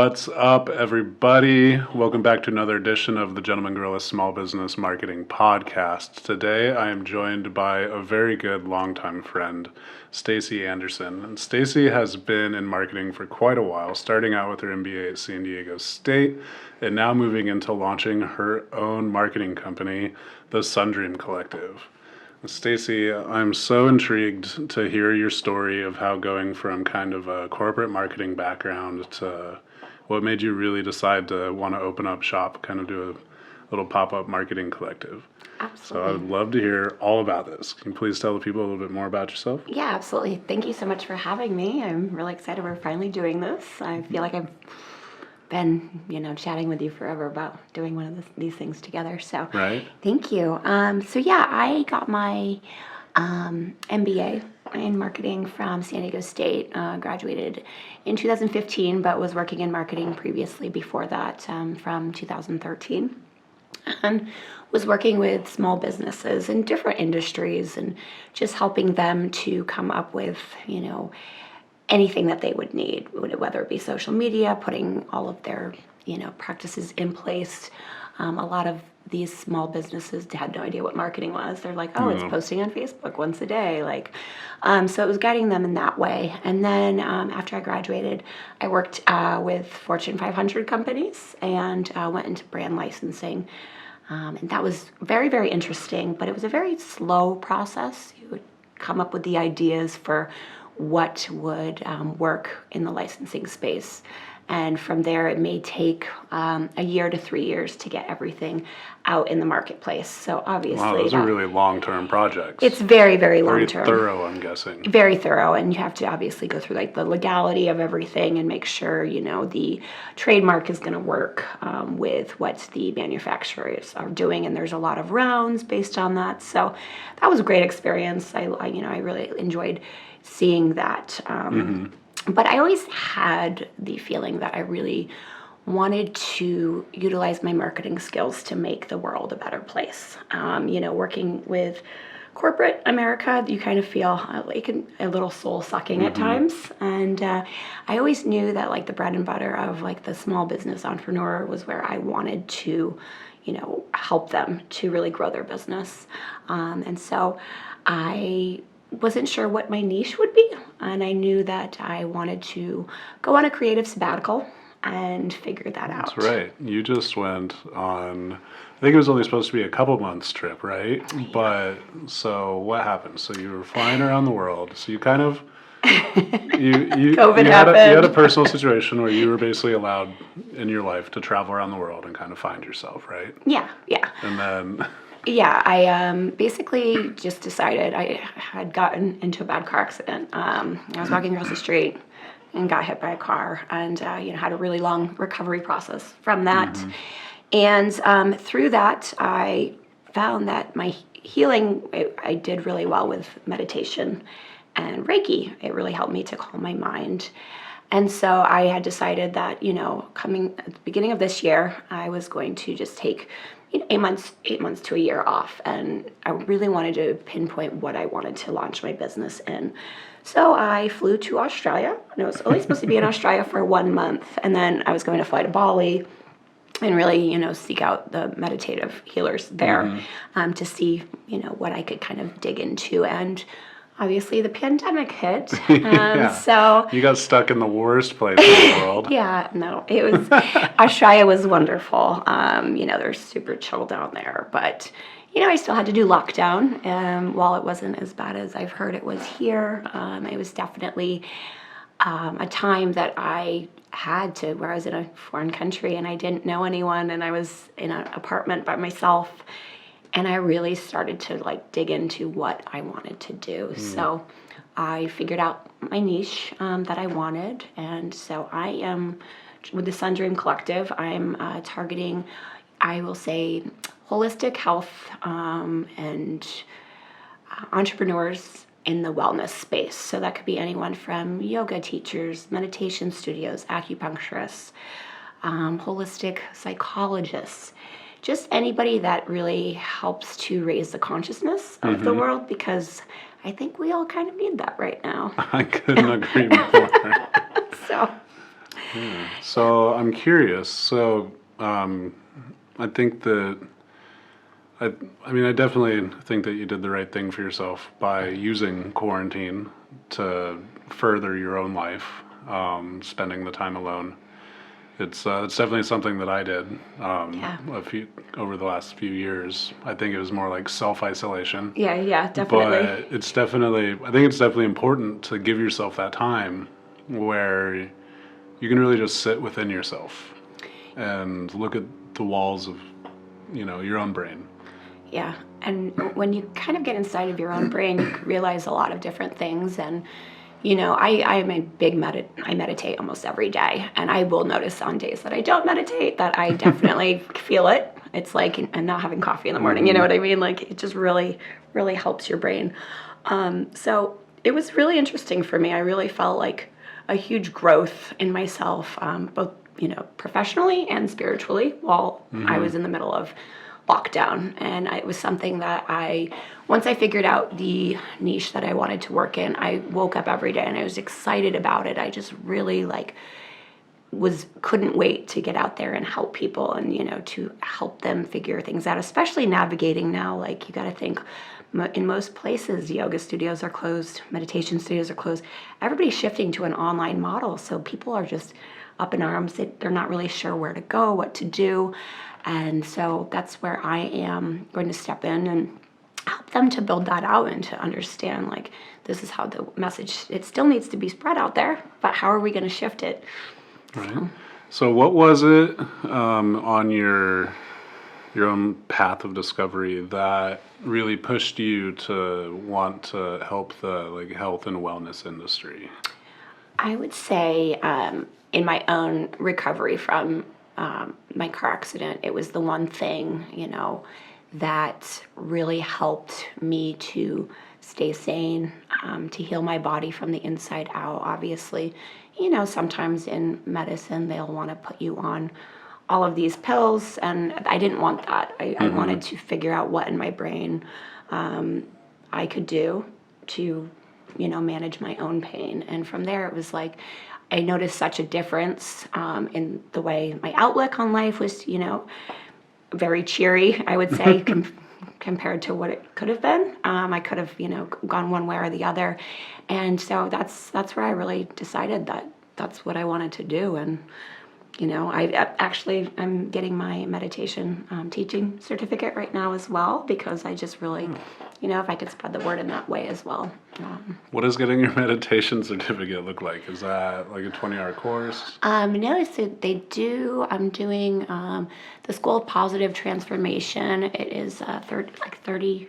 What's up, everybody? Welcome back to another edition of the Gentleman Gorilla Small Business Marketing Podcast. Today, I am joined by a very good longtime friend, Stacey Anderson. And Stacey has been in marketing for quite a while, starting out with her MBA at San Diego State, and now moving into launching her own marketing company, the Sundream Collective. Stacey, I'm so intrigued to hear your story of how going from kind of a corporate marketing background to what made you really decide to want to open up shop, kind of do a little pop-up marketing collective. Absolutely. So I would love to hear all about this. Can you please tell the people a little bit more about yourself? Yeah, absolutely. Thank you so much for having me. I'm really excited we're finally doing this. I feel like I've been, chatting with you forever about doing one of these things together. So Right. Thank you. I got my MBA in marketing from San Diego State. Graduated in 2015, but was working in marketing previously before that from 2013. And was working with small businesses in different industries and just helping them to come up with, anything that they would need, whether it be social media, putting all of their, practices in place. A lot of these small businesses had no idea what marketing was. They're like, oh, it's posting on Facebook once a day. So it was guiding them in that way. And then after I graduated, I worked with Fortune 500 companies and went into brand licensing. And that was very, very interesting, but it was a very slow process. You would come up with the ideas for what would work in the licensing space. And from there, it may take a year to 3 years to get everything out in the marketplace. So obviously, Wow, those are really long-term projects. It's very, very long-term. Very thorough, I'm guessing. Very thorough, and you have to obviously go through the legality of everything and make sure the trademark is going to work with what the manufacturers are doing. And there's a lot of rounds based on that. So that was a great experience. I really enjoyed seeing that. But I always had the feeling that I really wanted to utilize my marketing skills to make the world a better place. Working with corporate America, you kind of feel like a little soul sucking at times. And I always knew that the bread and butter of the small business entrepreneur was where I wanted to, help them to really grow their business. And so I wasn't sure what my niche would be, and I knew that I wanted to go on a creative sabbatical and figure that out. That's right. You just went on, I think it was only supposed to be a couple months trip, right? Yeah. But so what happened? So you were flying around the world. So you kind of COVID happened. You had a personal situation where you were basically allowed in your life to travel around the world and kind of find yourself, right? Yeah. And then yeah, I basically just decided I had gotten into a bad car accident. I was walking across the street and got hit by a car, and had a really long recovery process from that. And through that, I found that my healing, I did really well with meditation and Reiki. It really helped me to calm my mind. And so I had decided that, coming at the beginning of this year, I was going to just take 8 months to a year off, and I really wanted to pinpoint what I wanted to launch my business in. So I flew to Australia, and it was only supposed to be in Australia for 1 month, and then I was going to fly to Bali and really, seek out the meditative healers there to see, what I could kind of dig into. And obviously the pandemic hit. So you got stuck in the worst place in the world. Yeah, no, it was, Australia was wonderful. They're super chill down there, but, I still had to do lockdown. While it wasn't as bad as I've heard it was here, it was definitely a time that I had to, where I was in a foreign country and I didn't know anyone, and I was in an apartment by myself. And I really started to dig into what I wanted to do. So I figured out my niche that I wanted. And so I am, with the Sundream Collective, I'm targeting, I will say, holistic health and entrepreneurs in the wellness space. So that could be anyone from yoga teachers, meditation studios, acupuncturists, holistic psychologists, just anybody that really helps to raise the consciousness of the world, because I think we all kind of need that right now. I couldn't agree more. So So I'm curious. So I think that I, I mean, I definitely think that you did the right thing for yourself by using quarantine to further your own life, spending the time alone. It's definitely something that I did Yeah. over the last few years. I think it was more like self-isolation, Yeah, yeah, but definitely. I think it's definitely important to give yourself that time where you can really just sit within yourself and look at the walls of, your own brain. Yeah. And when you kind of get inside of your own brain, you realize a lot of different things. And, I am a big I meditate almost every day. And I will notice on days that I don't meditate that I definitely feel it. It's like, and not having coffee in the morning, you know what I mean? Like, it just really, really helps your brain. So it was really interesting for me. I really felt like a huge growth in myself, both, professionally and spiritually while I was in the middle of lockdown. And it was something that once I figured out the niche that I wanted to work in, I woke up every day and I was excited about it. I just really couldn't wait to get out there and help people and, to help them figure things out, especially navigating now. Like, you got to think, in most places, yoga studios are closed, meditation studios are closed. Everybody's shifting to an online model. So people are just up in arms. They're not really sure where to go, what to do. And so that's where I am going to step in and help them to build that out and to understand, like, this is how the message, it still needs to be spread out there, but how are we going to shift it? Right. So what was it on your own path of discovery that really pushed you to want to help the health and wellness industry? I would say in my own recovery from my car accident, it was the one thing, that really helped me to stay sane, to heal my body from the inside out. Obviously, sometimes in medicine, they'll want to put you on all of these pills, and I didn't want that. I wanted to figure out what in my brain I could do to, manage my own pain. And from there, it was like I noticed such a difference in the way my outlook on life was, very cheery, I would say, compared to what it could have been. I could have, gone one way or the other. And so that's where I really decided that that's what I wanted to do. And I'm getting my meditation teaching certificate right now as well, because I just really, if I could spread the word in that way as well. What does getting your meditation certificate look like? Is that like a 20-hour course? No, so I'm doing the School of Positive Transformation. It is 30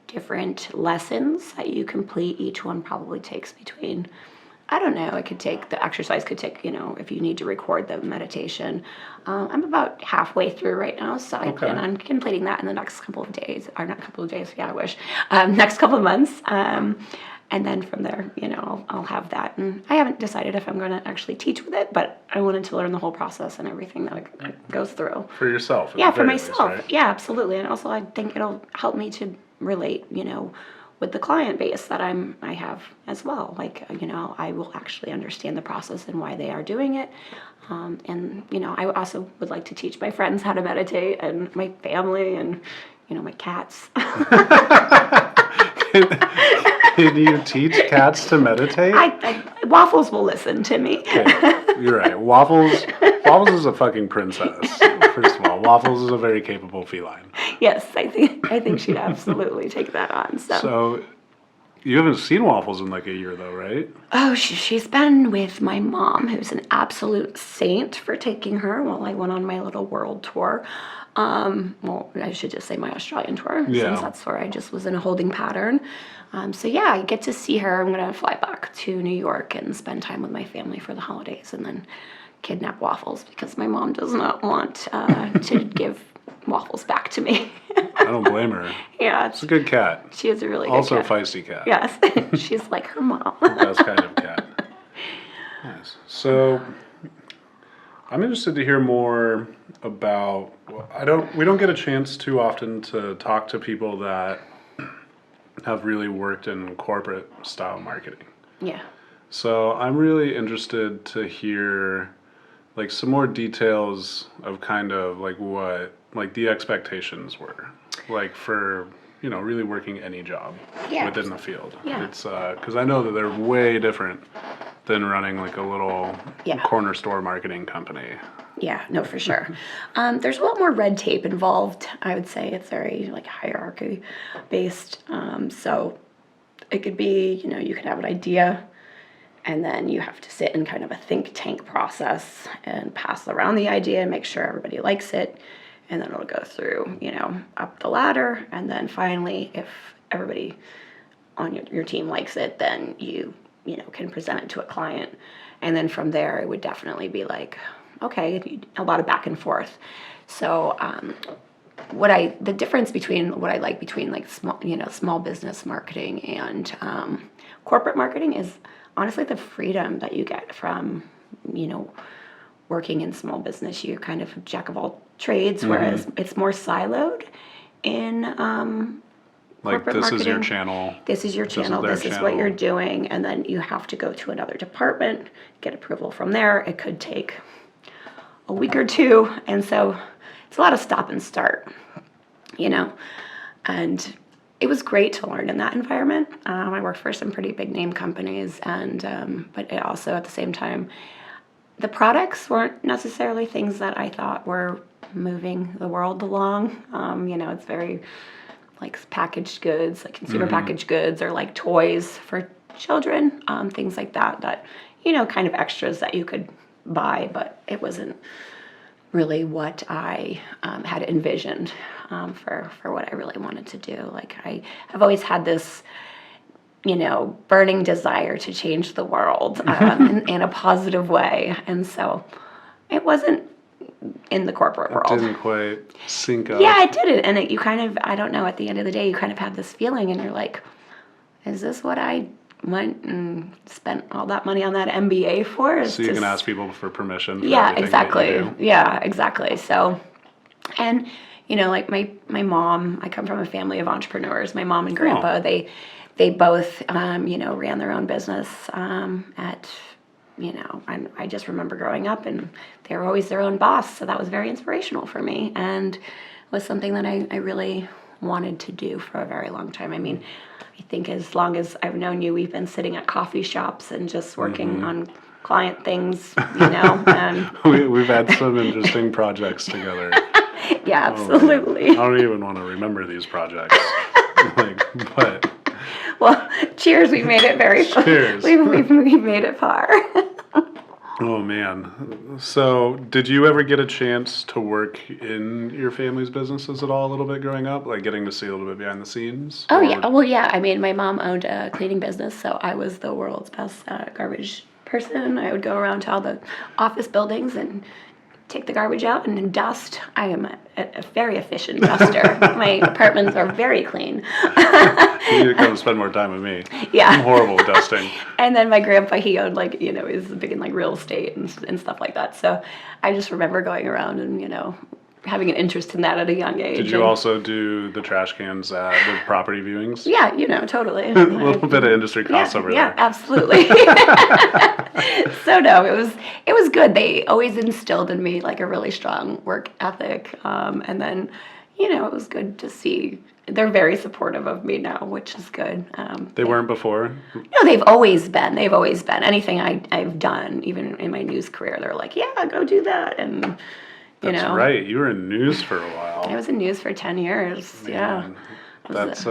different lessons that you complete. Each one probably takes between, I don't know, the exercise could take, if you need to record the meditation. I'm about halfway through right now, so I plan on completing that in the next couple of days, or not couple of days, yeah, I wish, next couple of months. And then from there, I'll have that. And I haven't decided if I'm going to actually teach with it, but I wanted to learn the whole process and everything that it goes through. For yourself? Yeah, for myself. Least, right? Yeah, absolutely. And also, I think it'll help me to relate, with the client base that I have as well. Like, I will actually understand the process and why they are doing it. And, I also would like to teach my friends how to meditate, and my family, and, my cats. Can you teach cats to meditate? Waffles will listen to me. Okay, you're right. Waffles is a fucking princess. First of all, Waffles is a very capable feline. Yes, I think she'd absolutely take that on. So you haven't seen Waffles in like a year though, right? Oh, she's been with my mom, who's an absolute saint, for taking her while I went on my little world tour. Well, I should just say my Australian tour, since that's where I just was in a holding pattern. So yeah, I get to see her. I'm gonna fly back to New York and spend time with my family for the holidays, and then kidnap Waffles because my mom does not want to give Waffles back to me. I don't blame her. Yeah, it's a good cat. She is a really good also cat. Also a feisty cat. Yes, she's like her mom. The best kind of cat. Nice. So I'm interested to hear more about. We don't get a chance too often to talk to people that have really worked in corporate style marketing. Yeah. So I'm really interested to hear like some more details of kind of like what like the expectations were, like for really working any job Yeah. within the field. Yeah. It's because I know that they're way different than running like a little Yeah. corner store marketing company. Yeah, no, for sure. There's a lot more red tape involved. I would say it's very like hierarchy based. So it could be, you could have an idea and then you have to sit in kind of a think tank process and pass around the idea and make sure everybody likes it. And then it'll go through, up the ladder. And then finally, if everybody on your team likes it, then you can present it to a client. And then from there, it would definitely be like, okay, a lot of back and forth. So the difference between what I like between like small business marketing and corporate marketing is honestly the freedom that you get from, working in small business. You're kind of a jack of all trades, whereas it's more siloed in Like corporate this marketing. is your channel. This is your channel. their This is what you're channel. doing, and then you have to go to another department, get approval from there. It could take a week or two, and so it's a lot of stop and start, and it was great to learn in that environment. I worked for some pretty big name companies, and but it also at the same time, the products weren't necessarily things that I thought were moving the world along. It's very like packaged goods, like consumer packaged goods, or like toys for children, things like that, kind of extras that you could buy, but it wasn't really what I had envisioned for what I really wanted to do. Like I have always had this, burning desire to change the world in a positive way, and so it wasn't in the corporate world. Didn't quite sync up. Yeah, it didn't, and you kind of, I don't know, at the end of the day, you kind of have this feeling, and you're like, is this what I went and spent all that money on that MBA for? So you can ask people for permission for Yeah, everything exactly. that you do. Yeah, exactly. So, and like my mom, I come from a family of entrepreneurs. My mom and grandpa, they both ran their own business at I just remember growing up, and they were always their own boss. So that was very inspirational for me, and was something that I really wanted to do for a very long time. I mean, I think as long as I've known you, we've been sitting at coffee shops and just working on client things, and We've had some interesting projects together. yeah, Oh, absolutely. I don't even want to remember these projects. But Well, cheers, we made it very far. Cheers. We've made it far. oh man. So did you ever get a chance to work in your family's businesses at all a little bit growing up? Like getting to see a little bit behind the scenes? Oh, Or- yeah. Well, yeah. I mean, my mom owned a cleaning business, so I was the world's best garbage person. I would go around to all the office buildings and take the garbage out and dust. I am a very efficient duster. My apartments are very clean. You need to come spend more time with me. Yeah. I'm horrible at dusting. And then my grandpa, he owned he was big in like real estate and stuff like that. So I just remember going around and, having an interest in that at a young age. Did you also do the trash cans at the property viewings? Yeah, totally. A little bit of industry crossover Yeah, there. absolutely. So no, it was good. They always instilled in me like a really strong work ethic, and then it was good to see. They're very supportive of me now, which is good. They weren't before? No, they've always been. They've always been. Anything I've done, even in my news career, they're like, yeah, go do that, and That's right. You were in news for a while. I was in news for 10 years. Yeah. Man, That's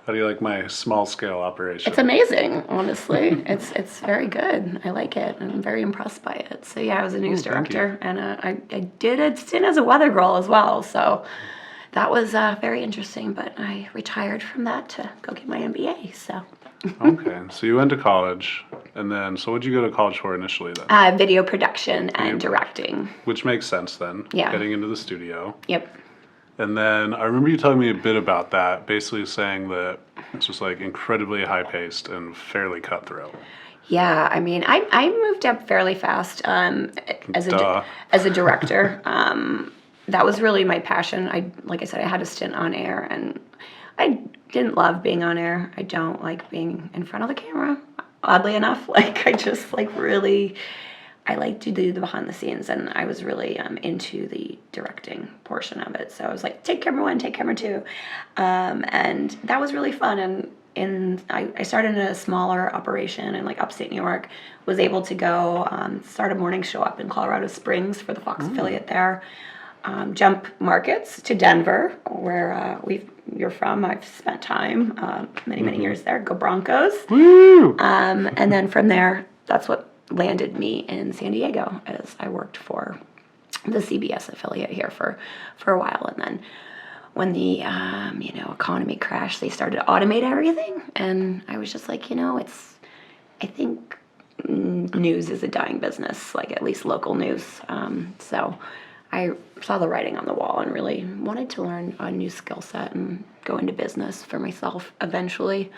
how do you like my small scale operation? It's amazing, honestly. It's very good. I like it. I'm very impressed by it. So yeah, I was a news thank you. director, and I did a stint as a weather girl as well. So that was very interesting. But I retired from that to go get my MBA. So Okay, so you went to college, and then so what'd you go to college for initially then? video production and directing. Which makes sense then. Yeah. Getting into the studio. Yep. And then I remember you telling me a bit about that, basically saying that it's just like incredibly high paced and fairly cutthroat. Yeah, I mean, I moved up fairly fast as Duh. as a director. That was really my passion. Like I said, I had a stint on air, and I didn't love being on air. I don't like being in front of the camera. Oddly enough, like I just like really, I like to do the behind the scenes, and I was really into the directing portion of it. So I was like, take camera one, take camera two, and that was really fun. And I started in a smaller operation in like upstate New York. Was able to go start a morning show up in Colorado Springs for the Fox affiliate there. Jump markets to Denver, where you're from. I've spent time many years there. Go Broncos! Woo! And then from there, that's what landed me in San Diego, as I worked for the CBS affiliate here for a while. And then when the economy crashed, they started to automate everything, and I was just like, I think news is a dying business, like at least local news. So I saw the writing on the wall and really wanted to learn a new skill set and go into business for myself eventually.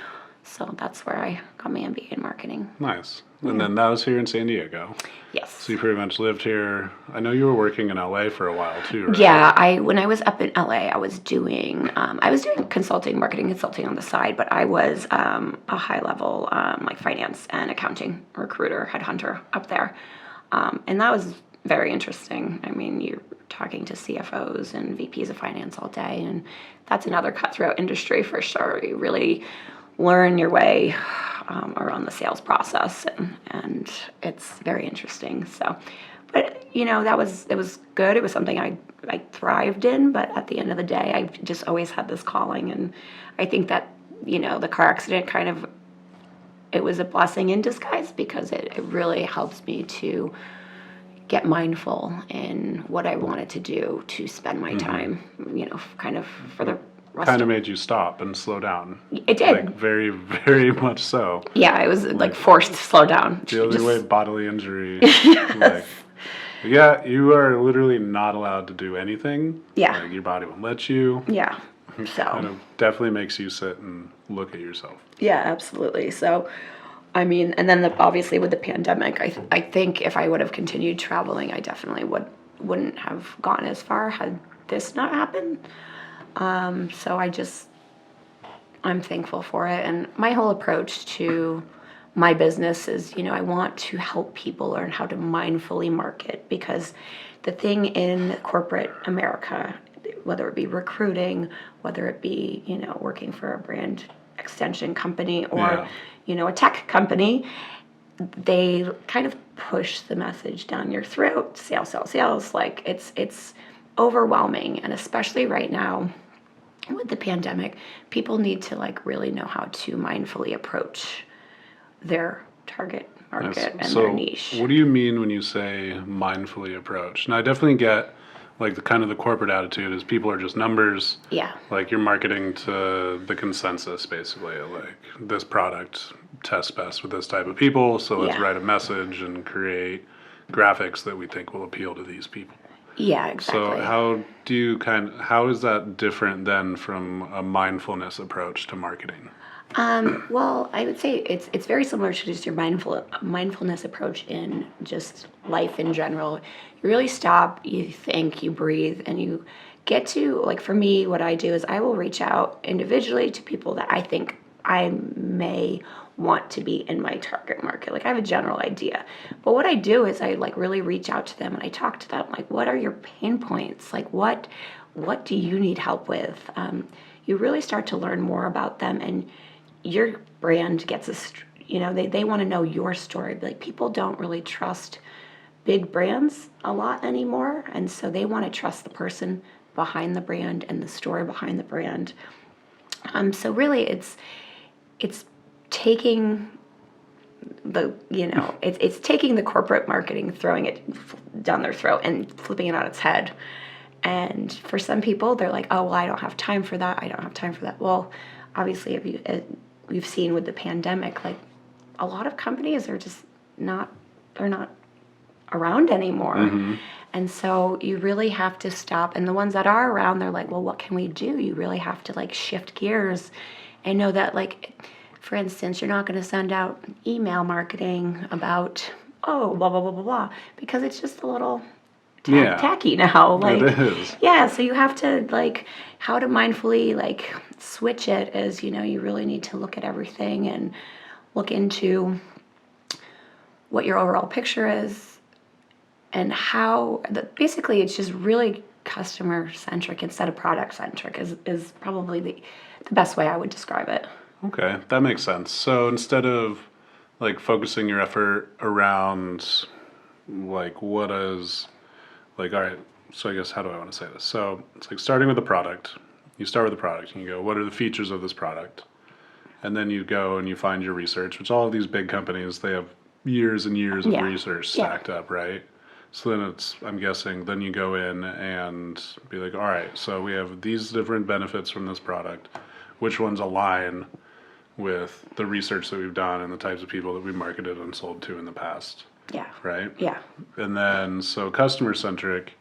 So that's where I got my MBA in marketing. Nice. And then that was here in San Diego. Yes. So you pretty much lived here. I know you were working in LA for a while too, right? Yeah, when I was up in LA, I was doing marketing consulting on the side, but I was a high level like finance and accounting recruiter, headhunter up there, and that was very interesting. I mean, you're talking to CFOs and VPs of finance all day, and that's another cutthroat industry for sure. You really learn your way around the sales process, and it's very interesting. So, but it was good. It was something I thrived in. But at the end of the day, I just always had this calling, and I think that the car accident it was a blessing in disguise, because it really helps me to get mindful in what I wanted to do to spend my time, kind of for the rest Kind of made you stop and slow down. It did. Like very, very much so. Yeah, I was like forced to slow down. The only way bodily injury. Yes. Like, yeah, you are literally not allowed to do anything. Yeah. Like, your body won't let you. Yeah. So. And it definitely makes you sit and look at yourself. Yeah, absolutely. So, I mean, and then obviously with the pandemic, I think if I would have continued traveling, I definitely wouldn't have gone as far had this not happened. So I'm thankful for it. And my whole approach to my business is, I want to help people learn how to mindfully market, because the thing in corporate America, whether it be recruiting, whether it be, working for a brand extension company or, a tech company, they kind of push the message down your throat, sales. Like it's overwhelming. And especially right now with the pandemic, people need to really know how to mindfully approach their target market and their niche. What do you mean when you say mindfully approach? And I definitely get the corporate attitude is people are just numbers. Yeah. Like, you're marketing to the consensus, basically. Like, this product tests best with this type of people, so let's write a message and create graphics that we think will appeal to these people. Yeah, exactly. So how is that different then from a mindfulness approach to marketing? Well, I would say it's very similar to just your mindfulness approach in just life in general. You really stop, you think, you breathe, and you get to, for me, what I do is I will reach out individually to people that I think I may want to be in my target market. I have a general idea, but what I do is I really reach out to them and I talk to them. What are your pain points? What do you need help with? You really start to learn more about them, and your brand gets they want to know your story. People don't really trust big brands a lot anymore, and so they want to trust the person behind the brand and the story behind the brand. So really it's taking it's taking the corporate marketing, throwing it down their throat and flipping it on its head. And for some people, they're like, oh, well, I don't have time for that. Well, obviously, if we've seen with the pandemic, a lot of companies are just they're not around anymore. Mm-hmm. And so you really have to stop. And the ones that are around, they're like, well, what can we do? You really have to shift gears and know that, for instance, you're not going to send out email marketing about, oh, blah, blah, blah, blah, blah, because it's just a little tacky now. It is. Yeah, so you have to, how to mindfully, switch it is, you really need to look at everything and look into what your overall picture is, basically it's just really customer centric instead of product centric is probably the best way I would describe it. Okay, that makes sense. So instead of like focusing your effort around like what is like, all right, so I guess how do I want to say this? So it's like starting with the product. You start with the product and you go, what are the features of this product? And then you go and you find your research, which all of these big companies, they have years and years of Yeah. research Yeah. stacked up, right? So then I'm guessing, then you go in and be like, all right, so we have these different benefits from this product. Which ones align with the research that we've done and the types of people that we marketed and sold to in the past, Yeah. right? Yeah. And then, so customer centric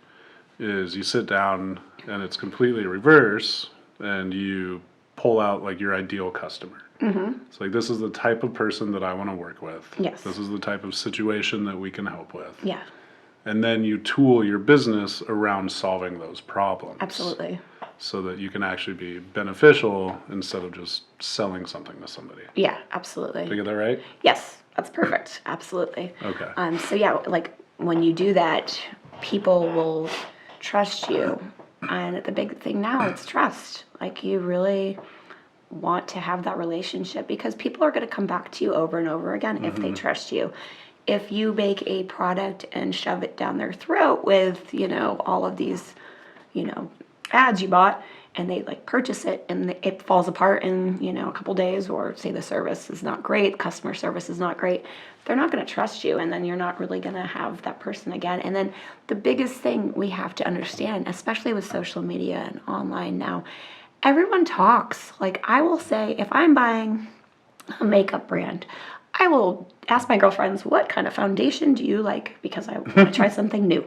is you sit down and it's completely reverse and you pull out like your ideal customer. It's like, this is the type of person that I want to work with. Yes. This is the type of situation that we can help with. Yeah. And then you tool your business around solving those problems. Absolutely. So that you can actually be beneficial instead of just selling something to somebody. Yeah, absolutely. Did I get that right? Yes, that's perfect. Absolutely. Okay. So yeah, like when you do that, people will trust you. And the big thing now, it's trust. Like you really want to have that relationship because people are going to come back to you over and over again if they trust you. If you make a product and shove it down their throat with, all of these, ads you bought and they like purchase it and it falls apart in, a couple days, or say the service is not great, customer service is not great, they're not going to trust you, and then you're not really going to have that person again. And then the biggest thing we have to understand, especially with social media and online now, everyone talks. Like I will say, if I'm buying a makeup brand, I will ask my girlfriends, what kind of foundation do you like? Because I want to try something new.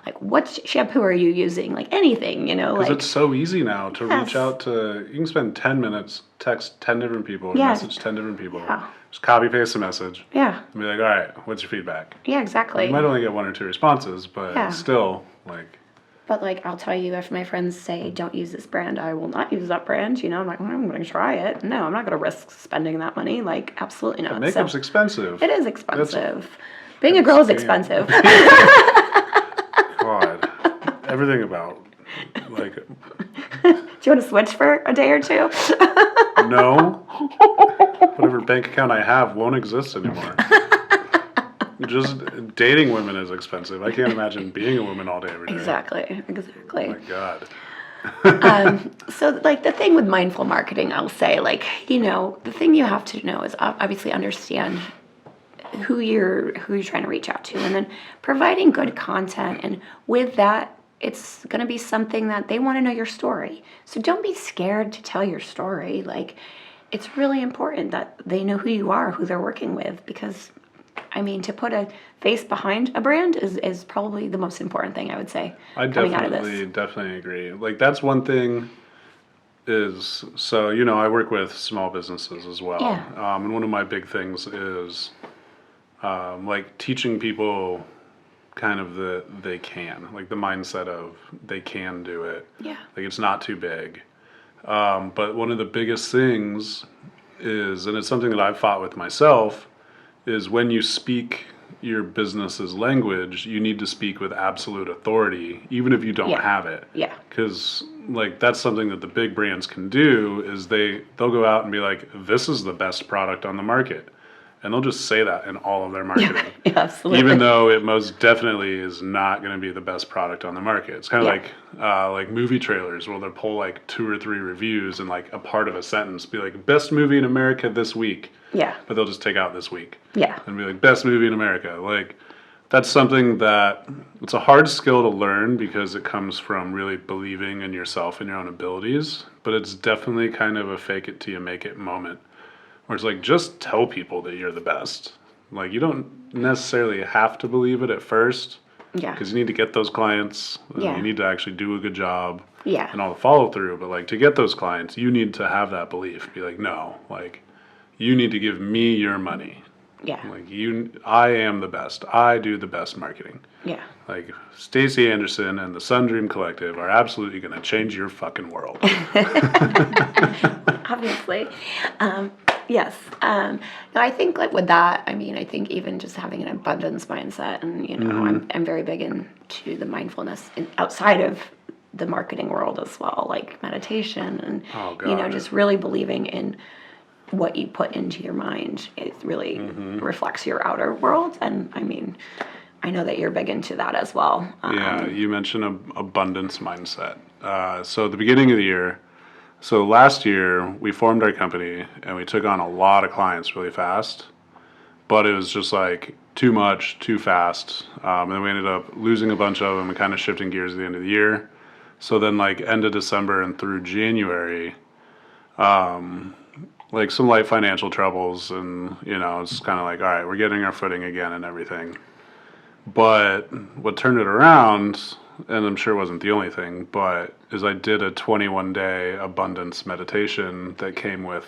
Like, what shampoo are you using? Like anything, Because like. it's so easy now to Yes. reach out to, you can spend 10 minutes, text 10 different people, or Yeah. message 10 different people. Yeah. Just copy paste a message Yeah. and be like, all right, what's your feedback? Yeah, exactly. You might only get 1 or 2 responses, but Yeah. still, like, But like, I'll tell you, if my friends say, don't use this brand, I will not use that brand. I'm like, well, I'm going to try it. No, I'm not going to risk spending that money. Like, absolutely not. makeup's expensive. It is expensive. Being a girl is expensive. God. Everything about, like, Do you want to switch for a day or two? no. Whatever bank account I have won't exist anymore. Just dating women is expensive. I can't imagine being a woman all day, every day. Exactly. Oh my God. So, like, the thing with mindful marketing, I'll say, like, the thing you have to know is obviously understand who you're trying to reach out to, and then providing good content. And with that, it's going to be something that they want to know your story. So don't be scared to tell your story. Like, it's really important that they know who you are, who they're working with, because to put a face behind a brand is probably the most important thing, I would say. I coming out of this. definitely agree. Like, that's one thing is, so, I work with small businesses as well. Yeah. And one of my big things is, like, teaching people kind of they can, like the mindset of they can do it. Yeah. Like, it's not too big. But one of the biggest things is, and it's something that I've fought with myself, is when you speak your business's language, you need to speak with absolute authority, even if you don't have it. Yeah. Because, like, that's something that the big brands can do, is they'll go out and be like, this is the best product on the market. And they'll just say that in all of their marketing. Yeah, absolutely. Even though it most definitely is not going to be the best product on the market. It's kind of like movie trailers where they'll pull like 2 or 3 reviews and like a part of a sentence be like, best movie in America this week. Yeah. But they'll just take out this week. Yeah. And be like, best movie in America. Like, that's something that, it's a hard skill to learn because it comes from really believing in yourself and your own abilities. But it's definitely kind of a fake it till you make it moment. Where it's like, just tell people that you're the best. Like, you don't necessarily have to believe it at first. Yeah. Because you need to get those clients. And Yeah. you need to actually do a good job. Yeah. And all the follow through. But, like, to get those clients, you need to have that belief. Be like, no, like, you need to give me your money. Yeah. Like, I am the best. I do the best marketing. Yeah. Like, Stacey Anderson and the Sundream Collective are absolutely going to change your fucking world. Obviously. Yes. No, I think like with that, I mean, I think even just having an abundance mindset, and I'm very big into the mindfulness outside of the marketing world as well, like meditation and Oh, God. just really believing in what you put into your mind. It really reflects your outer world, and I mean, I know that you're big into that as well. Yeah, you mentioned abundance mindset. So at the beginning of the year, so last year we formed our company and we took on a lot of clients really fast, but it was just like too much, too fast. And then we ended up losing a bunch of them and kind of shifting gears at the end of the year. So then like end of December and through January, like some light financial troubles, and it's kind of like, all right, we're getting our footing again and everything. But what turned it around, and I'm sure it wasn't the only thing, but is I did a 21-day abundance meditation that came with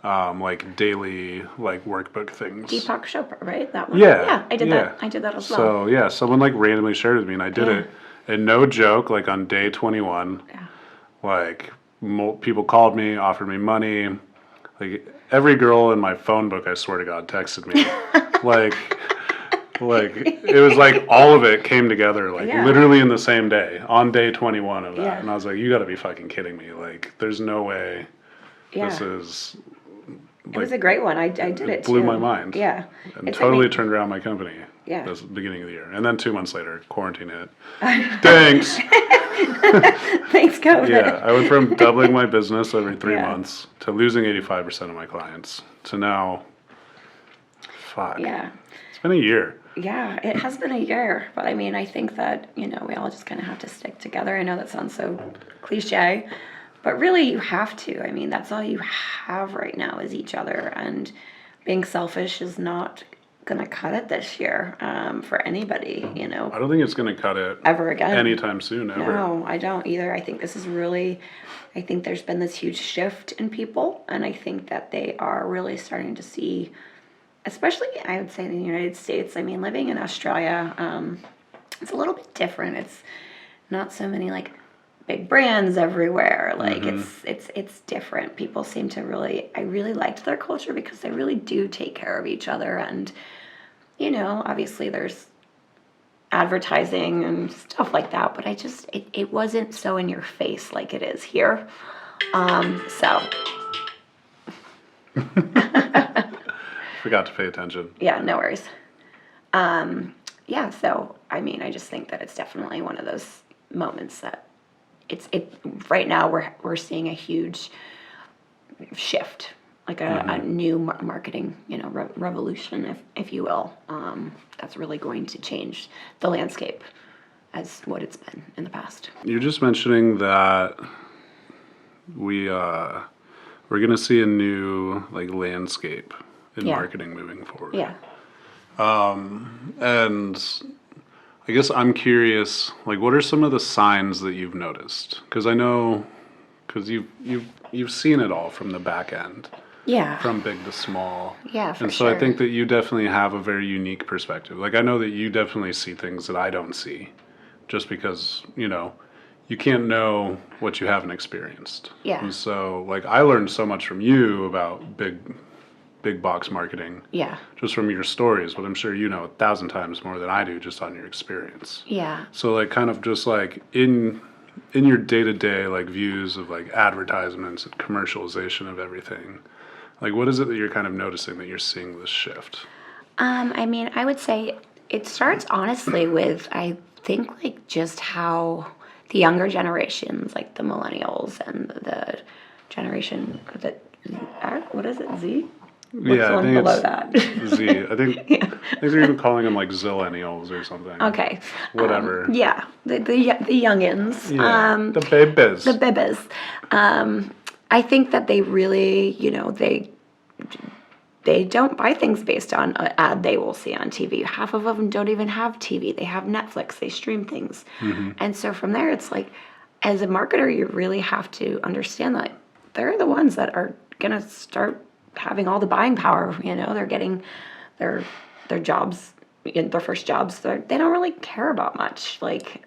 like daily like workbook things. Deepak Chopra, right? That one. Yeah. Yeah, I did that. I did that as well. So yeah, someone like randomly shared with me, and I did it. And no joke, like on day 21, like people called me, offered me money. Like every girl in my phone book, I swear to God, texted me. like it was like all of it came together like literally in the same day on day 21 of that. And I was like, you got to be fucking kidding me. Like there's no way this is. It was a great one. I did it too. Blew my mind. Yeah. And totally turned around my company. Yeah. This beginning of the year. And then 2 months later, quarantine hit. Thanks. Thanks, COVID. Yeah. I went from doubling my business every 3 months to losing 85% of my clients to now, fuck. Yeah. It's been a year. Yeah, it has been a year. But I mean, I think that, we all just kind of have to stick together. I know that sounds so cliche, but really you have to. I mean, that's all you have right now is each other. And being selfish is not going to cut it this year for anybody, I don't think it's going to cut it ever again. Anytime soon, ever. No, I don't either. I think this is really, I think there's been this huge shift in people. And I think that they are really starting to see, especially I would say in the United States. I mean, living in Australia, it's a little bit different. It's not so many like big brands everywhere. Like it's different. People seem to I really liked their culture because they really do take care of each other. And, obviously there's advertising and stuff like that, but it wasn't so in your face like it is here. Forgot to pay attention. Yeah, no worries. So, I mean, I just think that it's definitely one of those moments that right now we're seeing a huge shift, like a new marketing, revolution, if you will, that's really going to change the landscape as what it's been in the past. You're just mentioning that we're going to see a new like landscape in marketing moving forward. Yeah. And I guess I'm curious, like, what are some of the signs that you've noticed? Because I know, because you've seen it all from the back end. Yeah. From big to small. Yeah, for And so sure. I think that you definitely have a very unique perspective. Like, I know that you definitely see things that I don't see, just because, you can't know what you haven't experienced. Yeah. And so, like, I learned so much from you about big box marketing. Yeah. Just from your stories, but I'm sure 1,000 times more than I do just on your experience. Yeah. So like kind of just like in your day-to-day like views of like advertisements and commercialization of everything, like what is it that you're kind of noticing that you're seeing this shift? I mean, I would say it starts honestly with, I think, like just how the younger generations, like the millennials and the generation that, what is it, Z? What's the one below that? Z. I think they're even calling them like zillennials or something. Okay. Whatever. The youngins. Yeah. The babies. The babies. I think that they really, they don't buy things based on an ad they will see on TV. Half of them don't even have TV. They have Netflix. They stream things. And so from there, it's like, as a marketer, you really have to understand that they're the ones that are going to start having all the buying power. They're getting their jobs, their first jobs. They don't really care about much like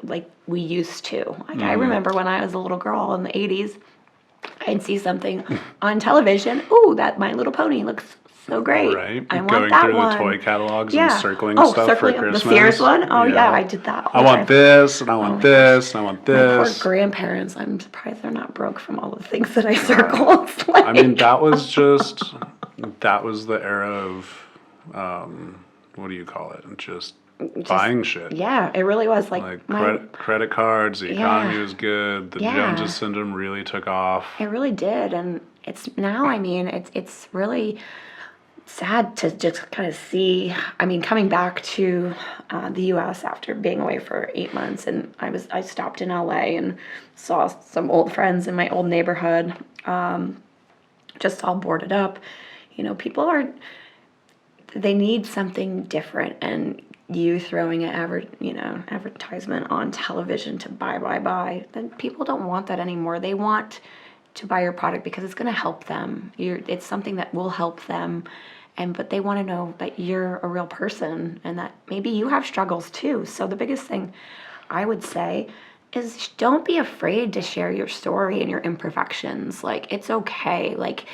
we used to. Like I remember when I was a little girl in the 80s, I'd see something on television. Ooh, that My Little Pony looks so great. Right. I want Going that through one. the toy catalogs Yeah. and circling Oh, stuff circling for Christmas. the Sears one? Oh, yeah, I did that all I the want time. this, and I want my this, and I want My poor this. grandparents, I'm surprised they're not broke from all the things that I circle. It's like, I mean, that was the era of, what do you call it? Just buying shit. yeah, it really was Like credit cards, the economy was good, the Yeah. Joneses syndrome really took off. It really did, and it's now. I mean, it's really sad to just kind of see. I mean, coming back to the U.S. after being away for 8 months, and I stopped in L.A. and saw some old friends in my old neighborhood, just all boarded up. You know, they need something different, and you throwing an advertisement on television to buy, then people don't want that anymore. They want to buy your product because it's going to help them. It's something that will help them, but they want to know that you're a real person and that maybe you have struggles too. So the biggest thing I would say is don't be afraid to share your story and your imperfections. Like, it's okay. Like,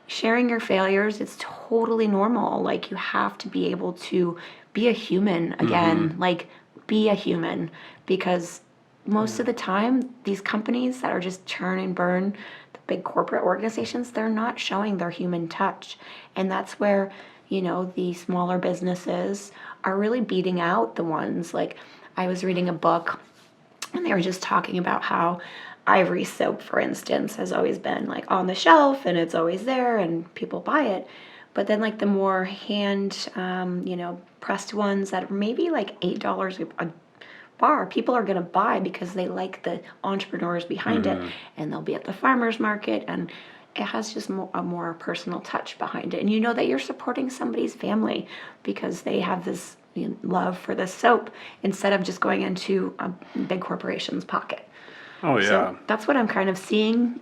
sharing your failures, it's totally normal. Like, you have to be able to be a human again. Like, be a human, because most of the time, these companies that are just churn and burn, the big corporate organizations, they're not showing their human touch. And that's where, the smaller businesses are really beating out the ones. Like, I was reading a book, and they were just talking about how Ivory soap, for instance, has always been like on the shelf and it's always there and people buy it. But then like the more hand, pressed ones that are maybe like $8 a bar, people are going to buy because they like the entrepreneurs behind it, and they'll be at the farmer's market, and it has just a more personal touch behind it. And you know that you're supporting somebody's family because they have this love for this soap instead of just going into a big corporation's pocket. Oh, yeah. So that's what I'm kind of seeing,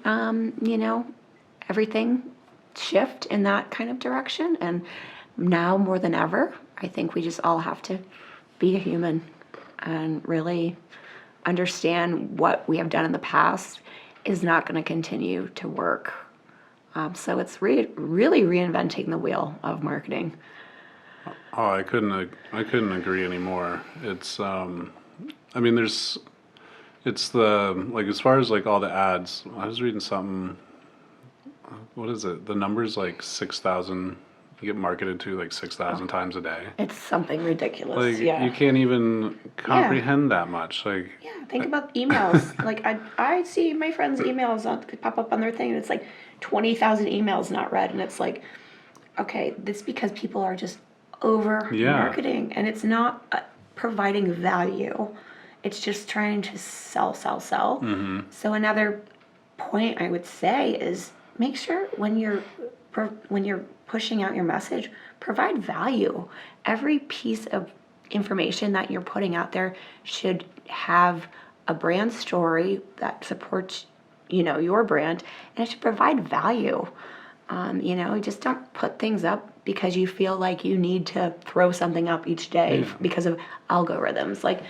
everything shift in that kind of direction. And now more than ever, I think we just all have to be a human and really understand what we have done in the past is not going to continue to work. So it's really reinventing the wheel of marketing. Oh, I couldn't agree anymore. It's, it's like, as far as like all the ads, I was reading something, what is it? The number's like 6,000, you get marketed to like 6,000 times a day. It's something ridiculous. Like, you can't even comprehend that much. Like, think about emails. Like, I see my friends' emails pop up on their thing, and it's like 20,000 emails not read, and it's like, okay, this is because people are just over marketing, and it's not providing value. It's just trying to sell. So another point I would say is make sure when you're pushing out your message, provide value. Every piece of information that you're putting out there should have a brand story that supports, your brand, and it should provide value. Just don't put things up because you feel like you need to throw something up each day because of algorithms. Like,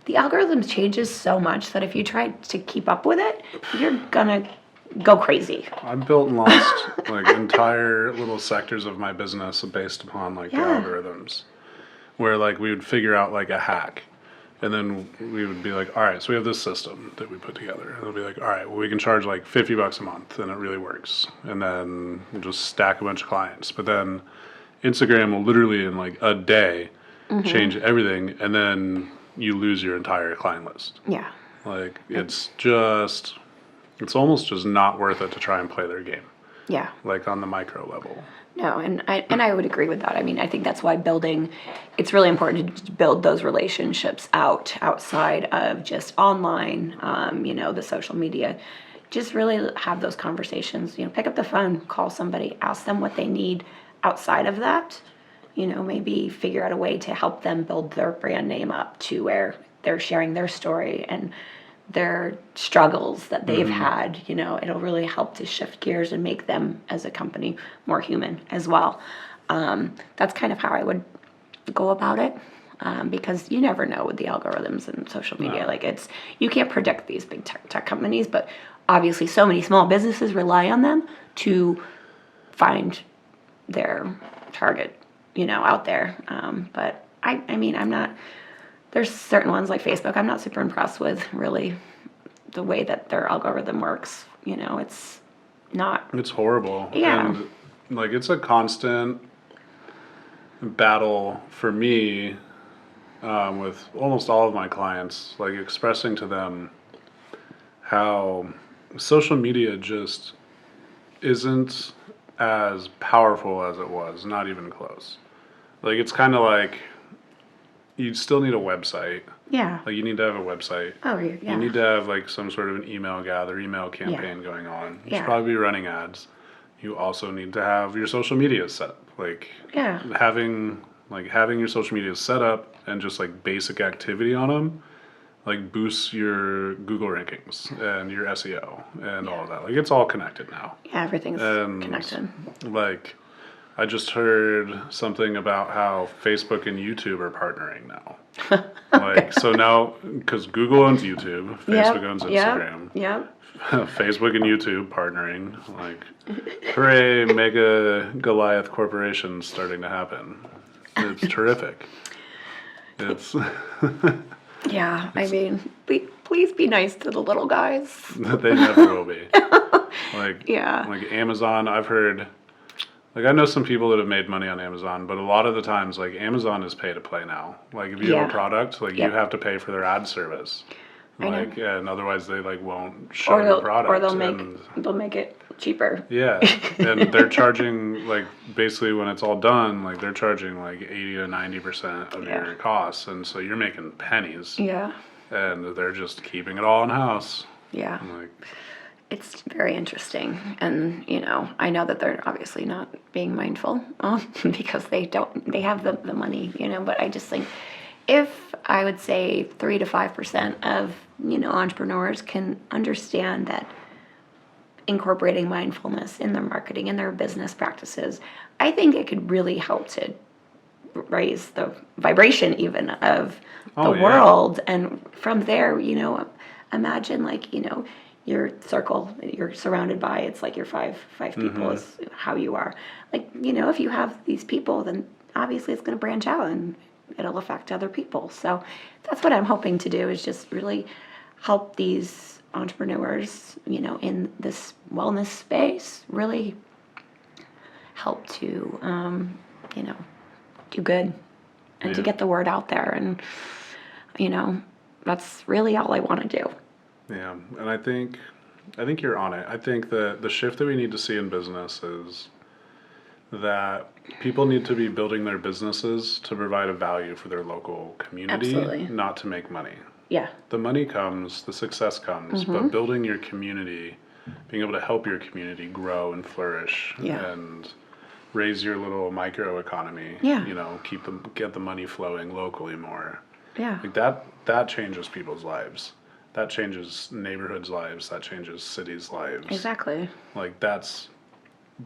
the algorithms changes so much that if you try to keep up with it, you're gonna go crazy. I've built and lost like entire little sectors of my business based upon like the algorithms, where like we would figure out like a hack, and then we would be like, all right, so we have this system that we put together, and it'll be like, all right, well, we can charge like $50 a month, and it really works, and then we'll just stack a bunch of clients. But then Instagram will literally in like a day change everything, and then you lose your entire client list. Yeah. Like, it's almost just not worth it to try and play their game. Yeah. Like, on the micro level. No, and I would agree with that. I mean, I think that's why it's really important to build those relationships outside of just online, the social media. Just really have those conversations, pick up the phone, call somebody, ask them what they need outside of that. Maybe figure out a way to help them build their brand name up to where they're sharing their story and their struggles that they've had. It'll really help to shift gears and make them as a company more human as well. That's kind of how I would go about it, because you never know with the algorithms and social media. Like, you can't predict these big tech companies, but obviously so many small businesses rely on them to find their target, out there. But I mean, I'm not, there's certain ones like Facebook, I'm not super impressed with really the way that their algorithm works. It's not. It's horrible. Yeah. And like, it's a constant battle for me with almost all of my clients, like expressing to them how social media just isn't as powerful as it was, not even close. Like, it's kind of like you still need a website. Yeah. Like, you need to have a website. Oh, yeah. You need to have like some sort of an email campaign going on. You should probably be running ads. You also need to have your social media set up. Like, having your social media set up and just like basic activity on them, like, boosts your Google rankings and your SEO and all of that. Like, it's all connected now. Yeah, everything's connected. Like, I just heard something about how Facebook and YouTube are partnering now. Like, so now, because Google owns YouTube, Facebook owns Instagram. Yep. Facebook and YouTube partnering. Like, hooray, mega Goliath corporations starting to happen. It's terrific. It's... Yeah, I mean, please be nice to the little guys. They never will be. Like Amazon, I've heard, like, I know some people that have made money on Amazon, but a lot of the times, like, Amazon is pay to play now. Like, if you have a product, like, you have to pay for their ad service. Like, and otherwise they like won't show your product. Or they'll make it cheaper. Yeah, and they're charging, like, basically when it's all done, like, they're charging like 80 to 90% of your costs, and so you're making pennies. Yeah. And they're just keeping it all in house. Yeah. Like, it's very interesting, and I know that they're obviously not being mindful because they have the money, but I just think if I would say 3 to 5% of entrepreneurs can understand that incorporating mindfulness in their marketing and their business practices, I think it could really help to raise the vibration even of the world. And from there, imagine like, your circle you're surrounded by, it's like your five people is how you are. Like, if you have these people, then obviously it's going to branch out and it'll affect other people. So that's what I'm hoping to do, is just really help these entrepreneurs, in this wellness space, really help to, do good and to get the word out there. And, that's really all I want to do. Yeah, and I think you're on it. I think that the shift that we need to see in business is that people need to be building their businesses to provide a value for their local community, not to make money. Yeah. The money comes, the success comes, but building your community, being able to help your community grow and flourish and raise your little micro economy, get the money flowing locally more. Yeah. Like that changes people's lives. That changes neighborhoods' lives. That changes cities' lives. Exactly. Like, that's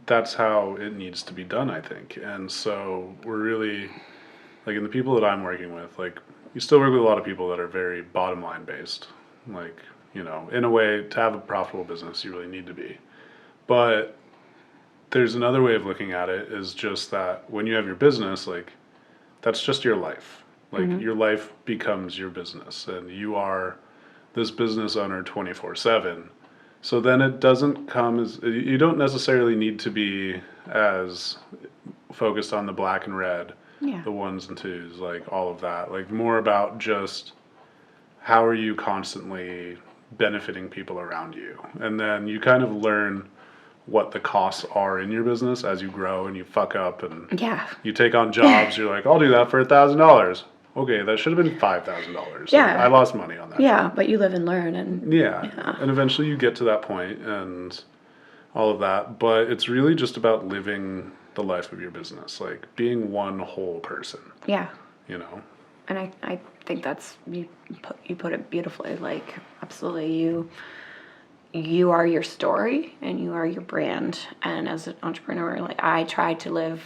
how it needs to be done, I think. And so we're really, like, in the people that I'm working with, like, you still work with a lot of people that are very bottom line based. Like, in a way, to have a profitable business, you really need to be. But there's another way of looking at it, is just that when you have your business, like, that's just your life. Like, your life becomes your business, and you are this business owner 24/7. So then it doesn't come as, you don't necessarily need to be as focused on the black and red, the ones and twos, like all of that. Like, more about just how are you constantly benefiting people around you. And then you kind of learn what the costs are in your business as you grow and you fuck up and you take on jobs. You're like, I'll do that for $1,000. Okay, that should have been $5,000. Yeah. Like, I lost money on that. Yeah, but you live and learn, and and eventually you get to that point and all of that. But it's really just about living the life of your business, like being one whole person. Yeah. And I think that's, you put it beautifully. Like, absolutely, you are your story and you are your brand. And as an entrepreneur, like, I try to live.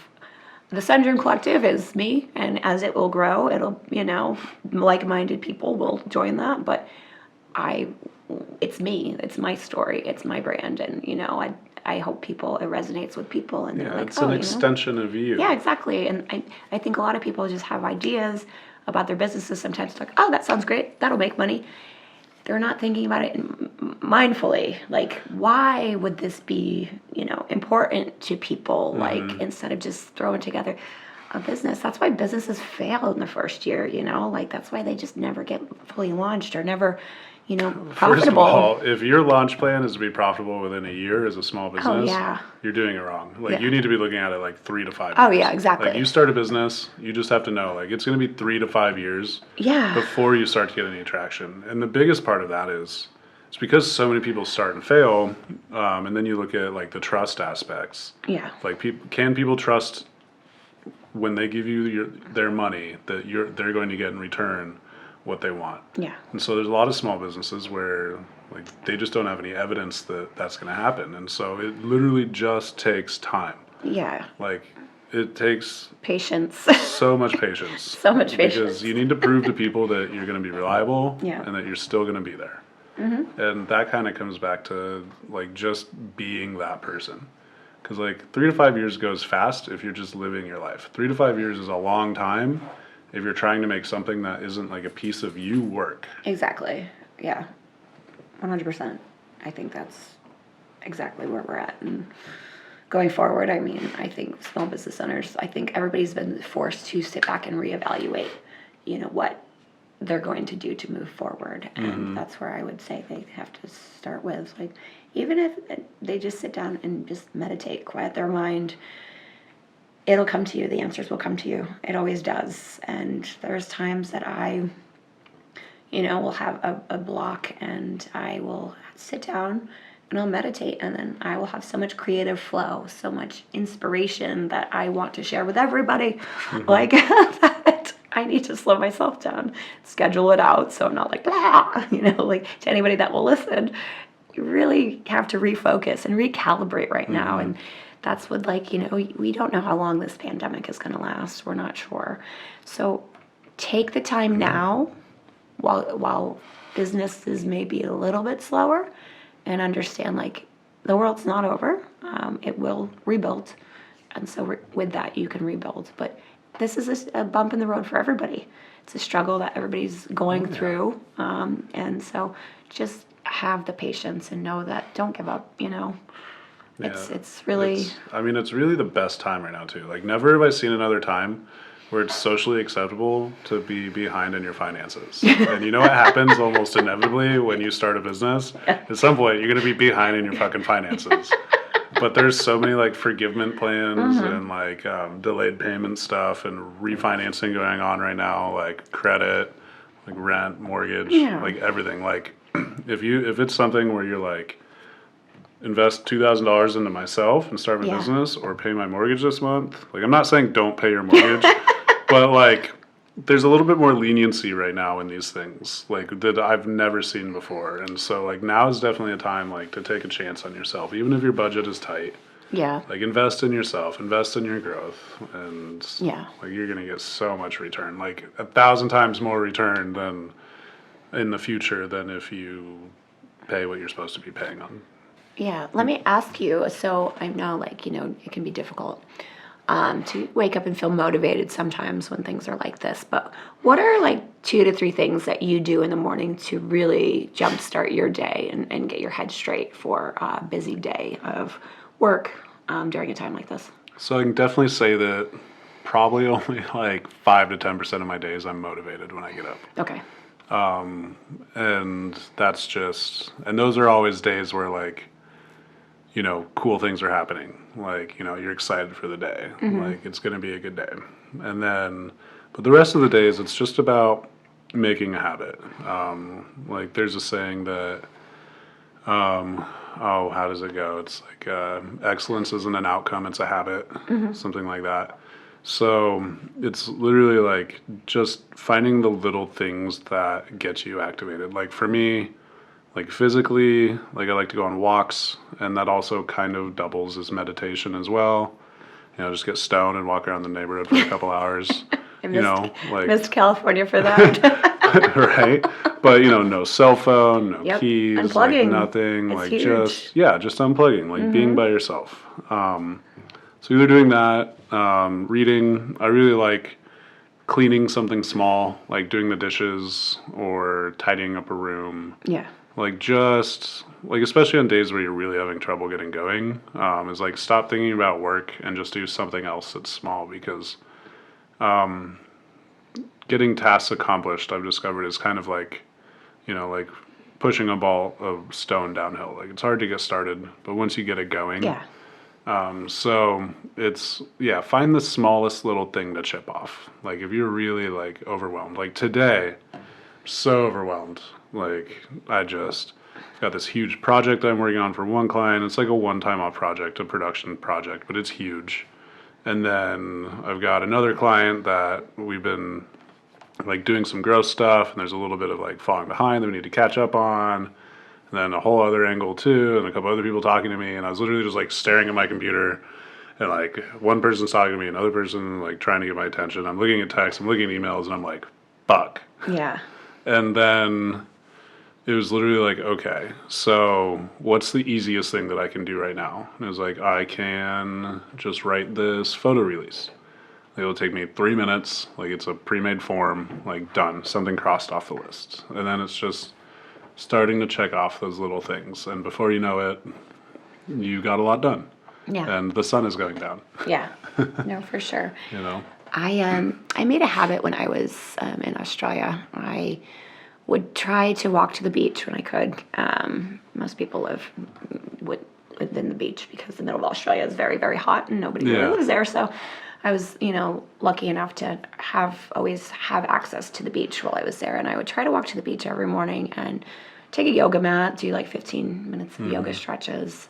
The Sundream Collective is me, and as it will grow, it'll, like-minded people will join that. But it's me, it's my story, it's my brand, and I hope it resonates with people, and they're like, it's an extension of you. Yeah, exactly. And I think a lot of people just have ideas about their businesses sometimes, like, oh, that sounds great, that'll make money. They're not thinking about it mindfully. Like, why would this be, important to people? Like, instead of just throwing together a business. That's why businesses fail in the first year, like that's why they just never get fully launched or never, profitable. First of all, if your launch plan is to be profitable within a year as a small business, you're doing it wrong. Like you need to be looking at it like 3 to 5 years. Oh yeah, exactly. Like you start a business, you just have to know like it's going to be 3 to 5 years before you start to get any traction. And the biggest part of that is it's because so many people start and fail, and then you look at like the trust aspects. Yeah. Like can people trust when they give you their money that they're going to get in return what they want. Yeah. And so there's a lot of small businesses where like they just don't have any evidence that that's going to happen. And so it literally just takes time. Yeah. Like it takes patience. So much patience. So much patience. Because you need to prove to people that you're going to be reliable and that you're still going to be there. Mm-hmm. And that kind of comes back to like just being that person. Because like 3 to 5 years goes fast if you're just living your life. 3 to 5 years is a long time if you're trying to make something that isn't like a piece of you work. Exactly. Yeah. 100%. I think that's exactly where we're at. And going forward, I mean, I think small business owners, I think everybody's been forced to sit back and reevaluate, what they're going to do to move forward. And that's where I would say they have to start with, like, even if they just sit down and just meditate, quiet their mind, it'll come to you. The answers will come to you. It always does. And there's times that I, will have a block and I will sit down and I'll meditate, and then I will have so much creative flow, so much inspiration that I want to share with everybody. Like that. I need to slow myself down, schedule it out so I'm not like, like to anybody that will listen. You really have to refocus and recalibrate right now. And that's what, like, we don't know how long this pandemic is going to last. We're not sure. So take the time now while businesses may be a little bit slower, and understand, like, the world's not over. It will rebuild. And so with that, you can rebuild. But this is a bump in the road for everybody. It's a struggle that everybody's going through. And so just have the patience and know that don't give up, It's really... It's really the best time right now, too. Like, never have I seen another time where it's socially acceptable to be behind in your finances. And you know what happens almost inevitably when you start a business? At some point, you're going to be behind in your fucking finances. But there's so many like forgivement plans and like delayed payment stuff and refinancing going on right now, like credit, like rent, mortgage, like everything. Like if it's something where you're like, invest $2,000 into myself and start my business, or pay my mortgage this month. Like, I'm not saying don't pay your mortgage, but like there's a little bit more leniency right now in these things, like that I've never seen before. And so like now is definitely a time like to take a chance on yourself, even if your budget is tight. Yeah. Like invest in yourself, invest in your growth, and like you're gonna get so much return, like 1,000 times more return than in the future than if you pay what you're supposed to be paying on. Yeah, let me ask you, so I know, like, it can be difficult to wake up and feel motivated sometimes when things are like this, but what are, like, 2 to 3 things that you do in the morning to really jumpstart your day and get your head straight for a busy day of work during a time like this? So I can definitely say that probably only, like, 5 to 10% of my days I'm motivated when I get up. Okay. And that's just, and those are always days where, like, cool things are happening. Like, you're excited for the day. Like, it's going to be a good day. And then, but the rest of the days, it's just about making a habit. Like, there's a saying that, how does it go? It's like, excellence isn't an outcome, it's a habit. Something like that. So it's literally like just finding the little things that get you activated. Like for me, like physically, like I like to go on walks, and that also kind of doubles as meditation as well. Just get stoned and walk around the neighborhood for a couple hours. I you know, like, missed California for that. right? But, no cell phone, no Yep. keys, like Unplugging. nothing, It's like huge. just unplugging, like being by yourself. So either doing that, reading. I really like cleaning something small, like doing the dishes or tidying up a room. Yeah. Like especially on days where you're really having trouble getting going, is like stop thinking about work and just do something else that's small because getting tasks accomplished, I've discovered, is kind of like, like pushing a ball of stone downhill. Like it's hard to get started, but once you get it going, Yeah. so find the smallest little thing to chip off. Like if you're really like overwhelmed, like today, so overwhelmed. Like I just got this huge project I'm working on for one client. It's like a one-time off project, a production project, but it's huge. And then I've got another client that we've been like doing some gross stuff, and there's a little bit of like falling behind that we need to catch up on. And then a whole other angle too, and a couple other people talking to me, and I was literally just like staring at my computer, and like one person's talking to me, another person like trying to get my attention. I'm looking at texts, I'm looking at emails, and I'm like, fuck. Yeah. And then it was literally like, okay, so what's the easiest thing that I can do right now? And it was like, I can just write this photo release. It'll take me 3 minutes, like it's a pre-made form, like done, something crossed off the list. And then it's just starting to check off those little things. And before you know it, you got a lot done. Yeah. And the sun is going down. Yeah. No, for sure. You know? I made a habit when I was in Australia. I would try to walk to the beach when I could. Most people live within the beach because the middle of Australia is very, very hot and nobody really lives there. So I was, lucky enough to always have access to the beach while I was there. And I would try to walk to the beach every morning and take a yoga mat, do like 15 minutes of yoga stretches,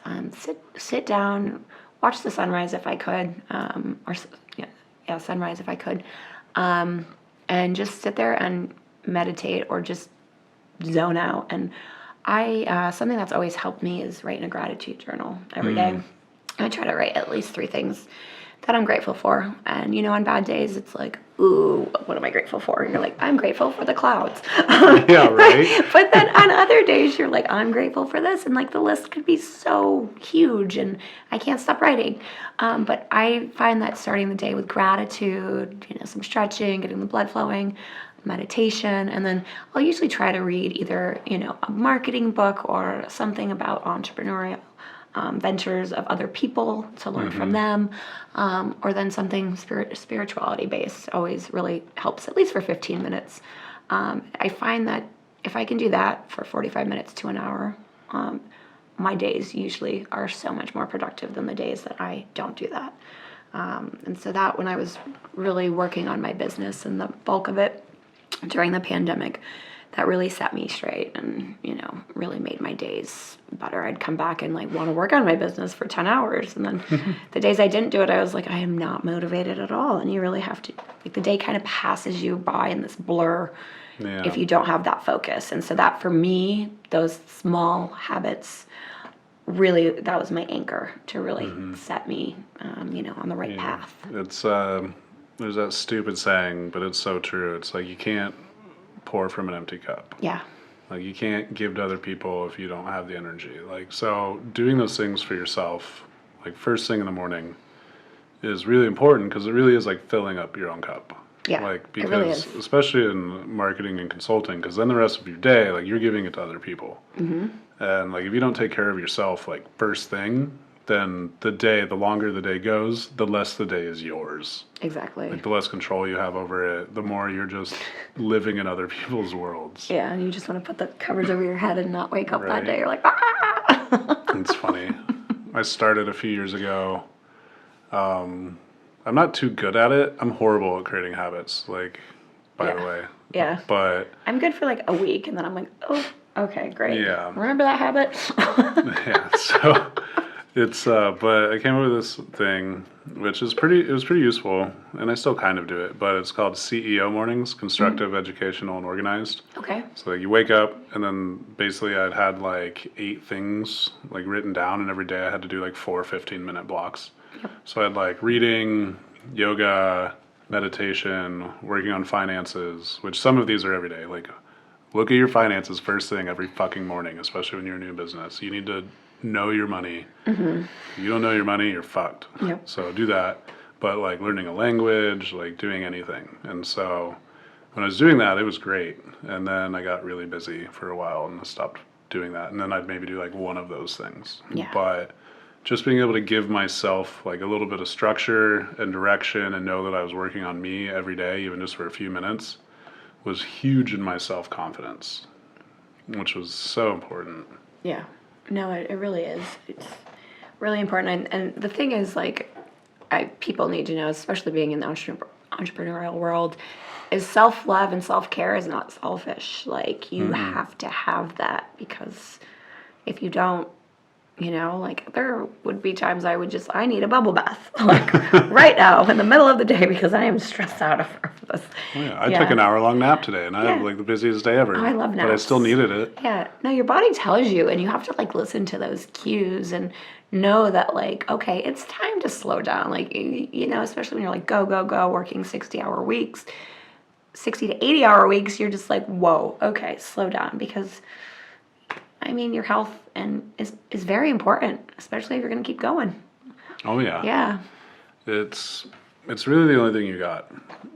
sit down, watch the sunrise if I could, sunrise if I could, and just sit there and meditate or just zone out. And something that's always helped me is writing a gratitude journal every day. I try to write at least 3 things that I'm grateful for. And, on bad days, it's like, ooh, what am I grateful for? And you're like, I'm grateful for the clouds. Yeah, right. But then on other days, you're like, I'm grateful for this. And like the list could be so huge and I can't stop writing. But I find that starting the day with gratitude, some stretching, getting the blood flowing, meditation, and then I'll usually try to read either, a marketing book or something about entrepreneurial ventures of other people to learn from them, or then something spirituality based always really helps, at least for 15 minutes. I find that if I can do that for 45 minutes to an hour, my days usually are so much more productive than the days that I don't do that. And so that when I was really working on my business and the bulk of it during the pandemic, that really set me straight and, really made my days better. I'd come back and like want to work on my business for 10 hours. And then the days I didn't do it, I was like, I am not motivated at all. And you really have to, like the day kind of passes you by in this blur if you don't have that focus. And so that for me, those small habits, really, that was my anchor to really set me, on the right path. It's, there's that stupid saying, but it's so true. It's like you can't pour from an empty cup. Yeah. Like you can't give to other people if you don't have the energy. Like, so doing those things for yourself, like first thing in the morning, is really important because it really is like filling up your own cup. Yeah, like because it really is. especially in marketing and consulting, because then the rest of your day, like you're giving it to other people. And like if you don't take care of yourself, like first thing, then the longer the day goes, the less the day is yours. Exactly. Like the less control you have over it, the more you're just living in other people's worlds. Yeah, and you just want to put the covers over your head and not wake up that Right. day. You're like, ah! It's funny. I started a few years ago. I'm not too good at it. I'm horrible at creating habits, like, by the way. Yeah. But I'm good for like a week, and then I'm like, oh, okay, great. Yeah. Remember that habit? yeah, so it's but I came up with this thing which is pretty useful, and I still kind of do it, but it's called CEO mornings, constructive, educational, and organized. Okay. So like you wake up, and then basically I'd had like 8 things like written down, and every day I had to do like 4 15-minute blocks. Yep. So I had like reading, yoga, meditation, working on finances, which some of these are every day. Like, look at your finances first thing every fucking morning, especially when you're a new business. You need to know your money. If you don't know your money, you're fucked. Yep. So do that. But like learning a language, like doing anything. And so when I was doing that, it was great. And then I got really busy for a while and I stopped doing that. And then I'd maybe do like one of those things. Yeah. But just being able to give myself like a little bit of structure and direction and know that I was working on me every day, even just for a few minutes, was huge in my self-confidence, which was so important. Yeah. No, it really is. It's really important. And the thing is, like, people need to know, especially being in the entrepreneurial world, is self-love and self-care is not selfish. Like, you have to have that, because if you don't, like, there would be times I need a bubble bath, like, right now in the middle of the day, because I am stressed out over this. Oh, yeah, I took an hour-long nap today, and I have like the busiest day ever. Oh, I love naps. But I still needed it. Yeah. No, your body tells you, and you have to, like, listen to those cues and know that, like, okay, it's time to slow down. Like, especially when you're like, go, go, go, working 60-hour weeks, 60 to 80-hour weeks, you're just like, whoa, okay, slow down, because I mean, your health is very important, especially if you're going to keep going. Oh, yeah. Yeah. It's really the only thing you got.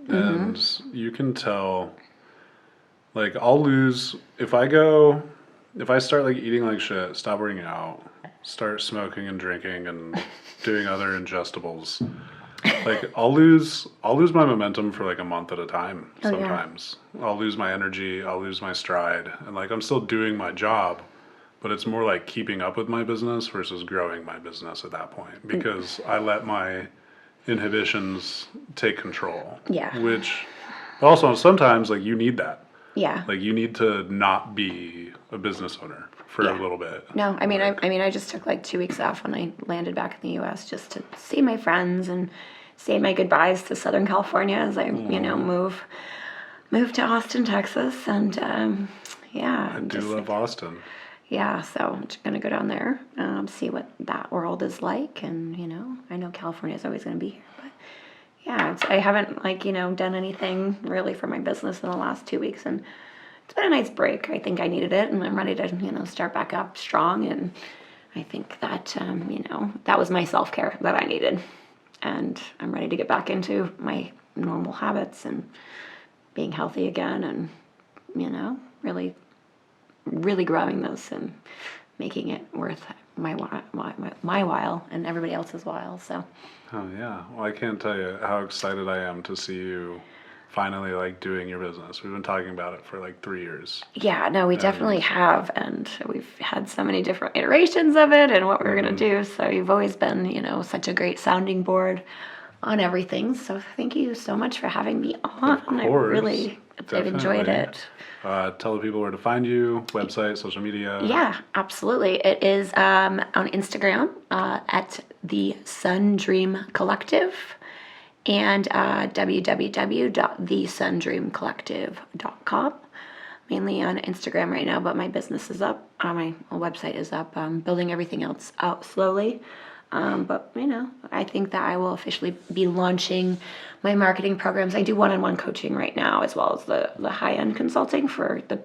And you can tell, like, I'll lose, if I start, like, eating like shit, stop working out, start smoking and drinking and doing other ingestibles, like, I'll lose my momentum for, like, a month at a time sometimes. Yeah. I'll lose my energy, I'll lose my stride, and, like, I'm still doing my job, but it's more like keeping up with my business versus growing my business at that point, because I let my inhibitions take control. Yeah. Which also sometimes, like, you need that. Yeah. Like, you need to not be a business owner for a little bit. No, I mean, I just took like 2 weeks off when I landed back in the U.S. just to see my friends and say my goodbyes to Southern California as I, move to Austin, Texas, and I do love Austin. Yeah, so I'm just going to go down there, see what that world is like. And, I know California is always going to be here. But, yeah, I haven't, done anything really for my business in the last 2 weeks. And it's been a nice break. I think I needed it. And I'm ready to, start back up strong. And I think that, that was my self-care that I needed. And I'm ready to get back into my normal habits and being healthy again and, really growing those and making it worth my while and everybody else's while. So. Oh yeah. Well, I can't tell you how excited I am to see you finally like doing your business. We've been talking about it for like 3 years. Yeah, no, we definitely have, and we've had so many different iterations of it and what we're gonna do. So you've always been, such a great sounding board on everything. So thank you so much for having me on. Of course, I've enjoyed it. Tell the people where to find you, website, social media. Yeah, absolutely. It is on Instagram at the Sundream Collective and www.thesundreamcollective.com. Mainly on Instagram right now, but my business is up. My website is up. I'm building everything else out slowly. But, I think that I will officially be launching my marketing programs. I do one-on-one coaching right now, as well as the high-end consulting for the,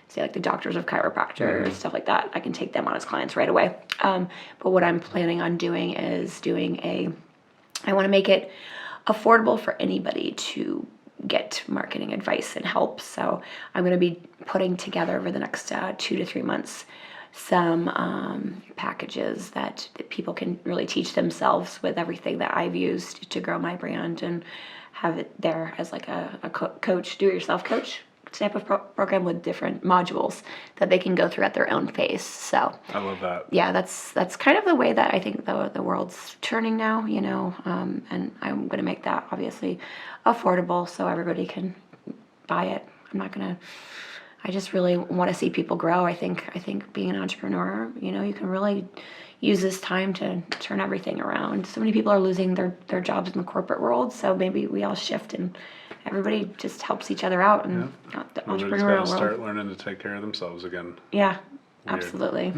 say like the doctors of chiropractor, stuff like that. I can take them on as clients right away. But what I'm planning on doing is I want to make it affordable for anybody to get marketing advice and help. So I'm going to be putting together over the next 2 to 3 months some packages that people can really teach themselves with everything that I've used to grow my brand, and have it there as like a coach, do-it-yourself coach type of program with different modules that they can go through at their own pace. So I love that. Yeah, that's kind of the way that I think the world's turning now, and I'm going to make that obviously affordable so everybody can buy it. I just really want to see people grow. I think being an entrepreneur, you can really use this time to turn everything around. So many people are losing their jobs in the corporate world, so maybe we all shift and everybody just helps each other out, and the entrepreneurial world. Start learning to take care of themselves again. Yeah, Weird. absolutely.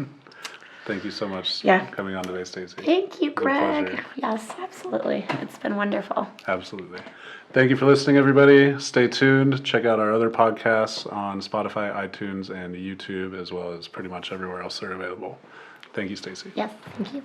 Thank you so much Yeah. for coming on today, Stacey. Thank you, Greg. pleasure. Yes, absolutely. It's been wonderful. Absolutely. Thank you for listening, everybody. Stay tuned. Check out our other podcasts on Spotify, iTunes, and YouTube, as well as pretty much everywhere else they're available. Thank you, Stacey. Yes, thank you.